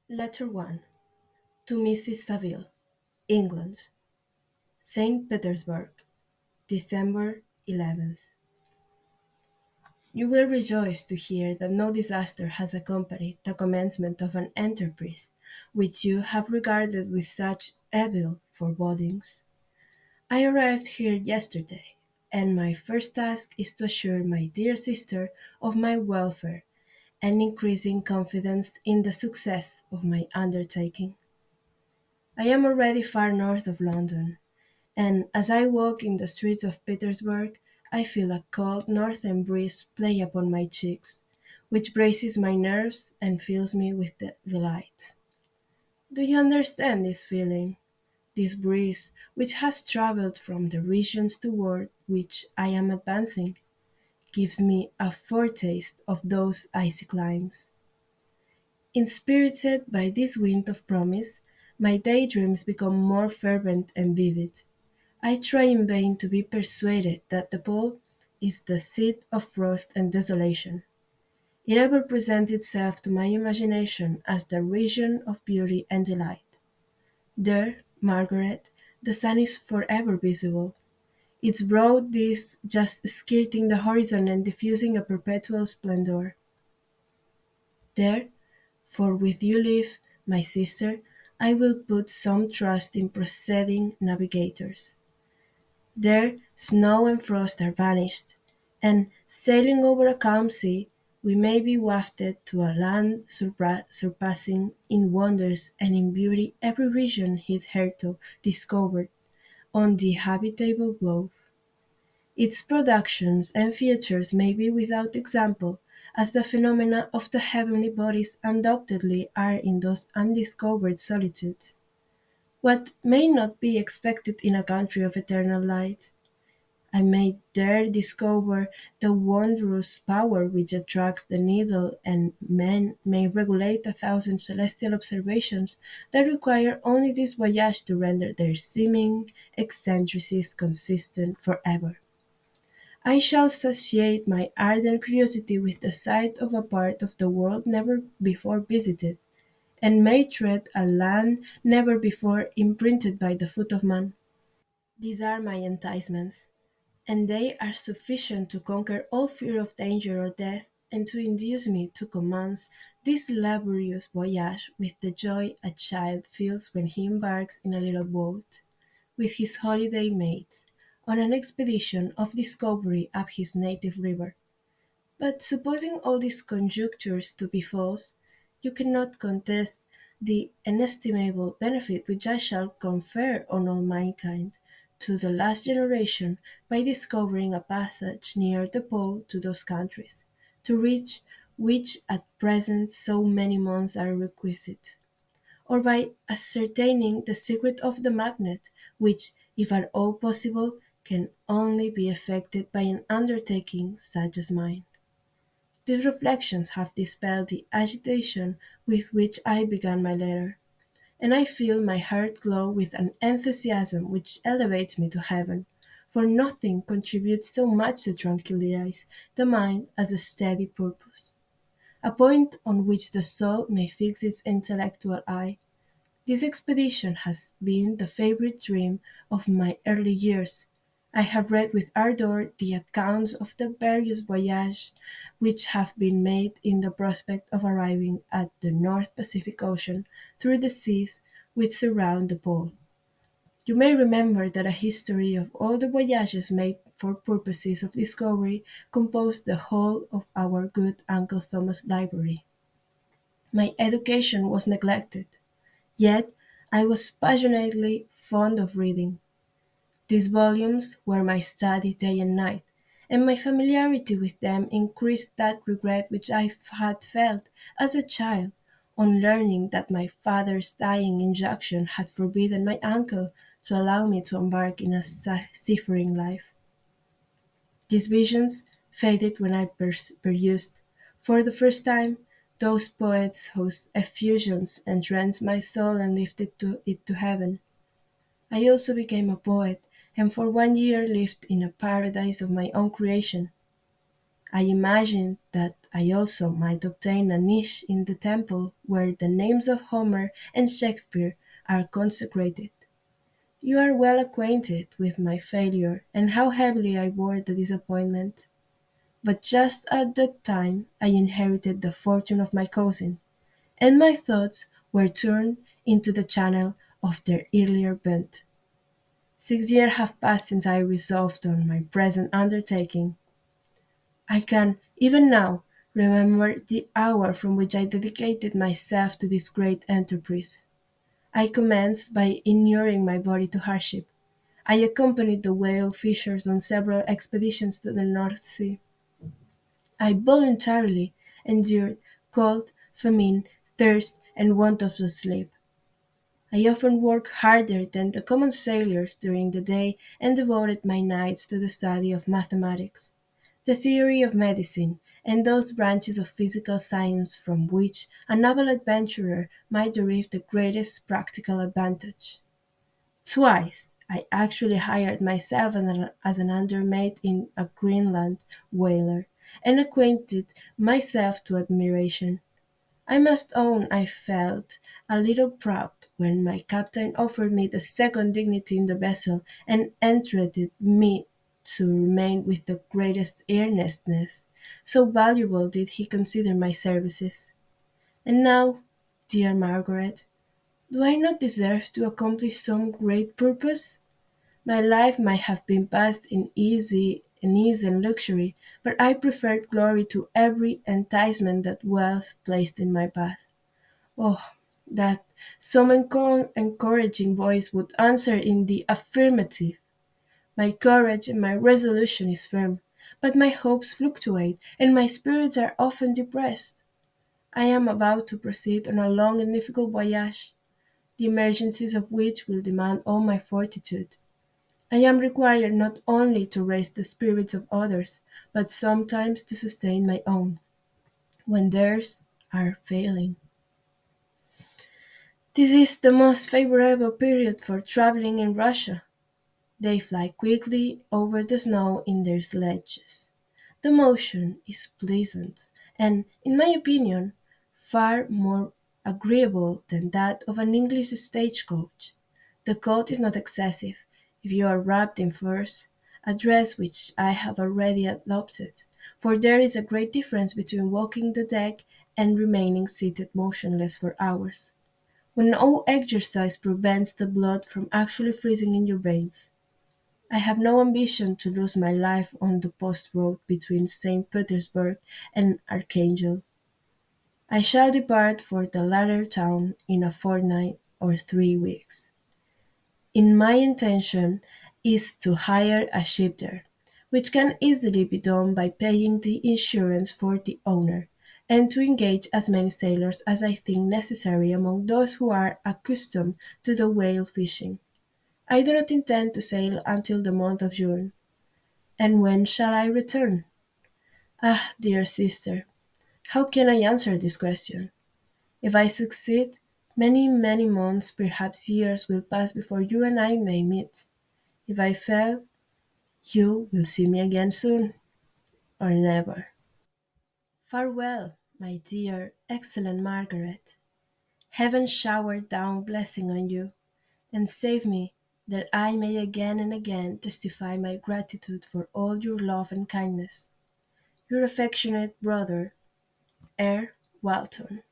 Letter 1 to Mrs. Saville, England, St. Petersburg, December 11th. You will rejoice to hear that no disaster has accompanied the commencement of an enterprise which you have regarded with such evil forebodings. I arrived here yesterday, and my first task is to assure my dear sister of my welfare and increasing confidence in the success of my undertaking. I am already far north of London, and as I walk in the streets of Petersburg, I feel a cold northern breeze play upon my cheeks, which braces my nerves and fills me with delight. Do you understand this feeling? This breeze, which has travelled from the regions toward which I am advancing, gives me a foretaste of those icy climes. Inspirited by this wind of promise, my daydreams become more fervent and vivid. I try in vain to be persuaded that the pole is the seat of frost and desolation. It ever presents itself to my imagination as the region of beauty and delight. There, Margaret, the sun is forever visible, its broad disk just skirting the horizon and diffusing a perpetual splendor. There, for with you live, my sister, I will put some trust in preceding navigators. There snow and frost are vanished, and, sailing over a calm sea, we may be wafted to a land surpassing in wonders and in beauty every region hitherto discovered on the habitable globe. Its productions and features may be without example, as the phenomena of the heavenly bodies undoubtedly are in those undiscovered solitudes. What may not be expected in a country of eternal light? I may there discover the wondrous power which attracts the needle, and men may regulate a thousand celestial observations that require only this voyage to render their seeming eccentricities consistent forever. I shall satiate my ardent curiosity with the sight of a part of the world never before visited, and may tread a land never before imprinted by the foot of man. These are my enticements, and they are sufficient to conquer all fear of danger or death, and to induce me to commence this laborious voyage with the joy a child feels when he embarks in a little boat, with his holiday mates, on an expedition of discovery up his native river. But supposing all these conjectures to be false, you cannot contest the inestimable benefit which I shall confer on all mankind, to the last generation, by discovering a passage near the pole to those countries, to reach which at present so many months are requisite, or by ascertaining the secret of the magnet, which, if at all possible, can only be effected by an undertaking such as mine. These reflections have dispelled the agitation with which I began my letter, and I feel my heart glow with an enthusiasm which elevates me to heaven, for nothing contributes so much to tranquillize the mind as a steady purpose, a point on which the soul may fix its intellectual eye. This expedition has been the favorite dream of my early years. I have read with ardor the accounts of the various voyages which have been made in the prospect of arriving at the North Pacific Ocean through the seas which surround the pole. You may remember that a history of all the voyages made for purposes of discovery composed the whole of our good Uncle Thomas' library. My education was neglected. Yet I was passionately fond of reading. These volumes were my study day and night, and my familiarity with them increased that regret which I had felt as a child on learning that my father's dying injunction had forbidden my uncle to allow me to embark in a seafaring life. These visions faded when I perused, for the first time, those poets whose effusions entranced my soul and lifted it to heaven. I also became a poet, and for 1 year lived in a paradise of my own creation. I imagined that I also might obtain a niche in the temple where the names of Homer and Shakespeare are consecrated. You are well acquainted with my failure and how heavily I bore the disappointment. But just at that time I inherited the fortune of my cousin, and my thoughts were turned into the channel of their earlier bent. 6 years have passed since I resolved on my present undertaking. I can, even now, remember the hour from which I dedicated myself to this great enterprise. I commenced by inuring my body to hardship. I accompanied the whale fishers on several expeditions to the North Sea. I voluntarily endured cold, famine, thirst, and want of sleep. I often worked harder than the common sailors during the day and devoted my nights to the study of mathematics, the theory of medicine, and those branches of physical science from which a naval adventurer might derive the greatest practical advantage. Twice I actually hired myself as an undermate in a Greenland whaler, and acquainted myself to admiration. I must own I felt a little proud when my captain offered me the second dignity in the vessel and entreated me to remain with the greatest earnestness, so valuable did he consider my services. And now, dear Margaret, do I not deserve to accomplish some great purpose? My life might have been passed in ease and luxury, but I preferred glory to every enticement that wealth placed in my path. Oh, that some encouraging voice would answer in the affirmative. My courage and my resolution is firm, but my hopes fluctuate, and my spirits are often depressed. I am about to proceed on a long and difficult voyage, the emergencies of which will demand all my fortitude. I am required not only to raise the spirits of others, but sometimes to sustain my own, when theirs are failing. This is the most favorable period for traveling in Russia. They fly quickly over the snow in their sledges. The motion is pleasant and, in my opinion, far more agreeable than that of an English stagecoach. The cold is not excessive if you are wrapped in furs, a dress which I have already adopted, for there is a great difference between walking the deck and remaining seated motionless for hours, when no exercise prevents the blood from actually freezing in your veins. I have no ambition to lose my life on the post road between St. Petersburg and Archangel. I shall depart for the latter town in a fortnight or 3 weeks. In my intention is to hire a ship there, which can easily be done by paying the insurance for the owner, and to engage as many sailors as I think necessary among those who are accustomed to the whale fishing. I do not intend to sail until the month of June. And when shall I return? Ah, dear sister, how can I answer this question? If I succeed, many, many months, perhaps years, will pass before you and I may meet. If I fail, you will see me again soon, or never. Farewell, my dear, excellent Margaret. Heaven shower down blessing on you, and save me, that I may again and again testify my gratitude for all your love and kindness. Your affectionate brother, R. Walton.